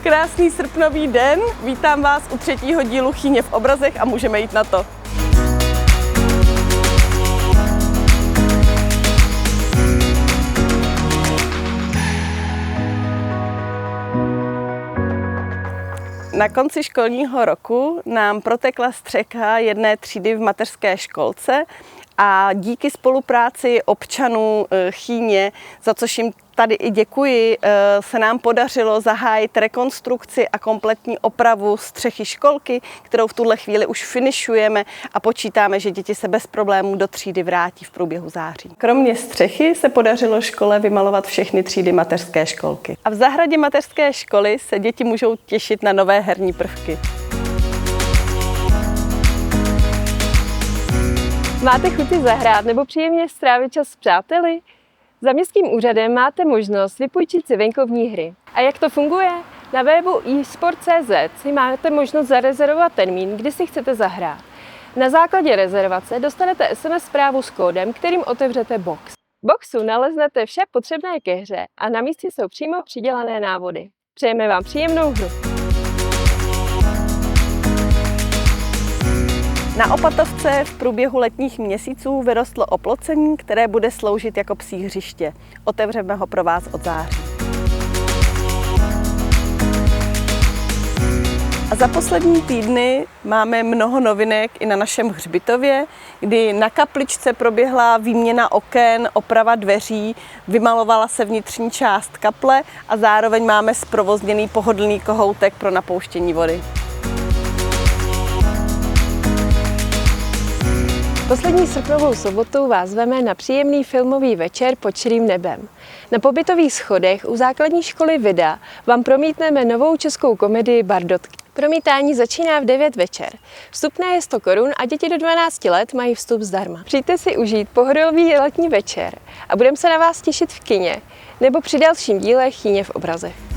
Krásný srpnový den, vítám vás u 3. dílu Chýně v obrazech a můžeme jít na to. Na konci školního roku nám protekla střecha jedné třídy v mateřské školce a díky spolupráci občanů Chýně, za což jim tady i děkuji, se nám podařilo zahájit rekonstrukci a kompletní opravu střechy školky, kterou v tuhle chvíli už finišujeme a počítáme, že děti se bez problémů do třídy vrátí v průběhu září. Kromě střechy se podařilo škole vymalovat všechny třídy mateřské školky. A v zahradě mateřské školy se děti můžou těšit na nové herní prvky. Máte chuť si zahrát nebo příjemně strávit čas s přáteli? Za městským úřadem máte možnost vypůjčit si venkovní hry. A jak to funguje? Na webu esport.cz si máte možnost zarezervovat termín, kdy si chcete zahrát. Na základě rezervace dostanete SMS zprávu s kódem, kterým otevřete box. V boxu naleznete vše potřebné ke hře a na místě jsou přímo přidělané návody. Přejeme vám příjemnou hru. Na Opatovce v průběhu letních měsíců vyrostlo oplocení, které bude sloužit jako psí hřiště. Otevřeme ho pro vás od září. A za poslední týdny máme mnoho novinek i na našem hřbitově, kdy na kapličce proběhla výměna oken, oprava dveří, vymalovala se vnitřní část kaple a zároveň máme zprovozněný pohodlný kohoutek pro napouštění vody. Poslední srpnovou sobotu vás zveme na příjemný filmový večer pod širým nebem. Na pobytových schodech u základní školy Vida vám promítneme novou českou komedii Bardotky. Promítání začíná v 9 večer. Vstupné je 100 korun a děti do 12 let mají vstup zdarma. Přijďte si užít pohodový letní večer a budeme se na vás těšit v kině nebo při dalším díle Chýně v obrazech.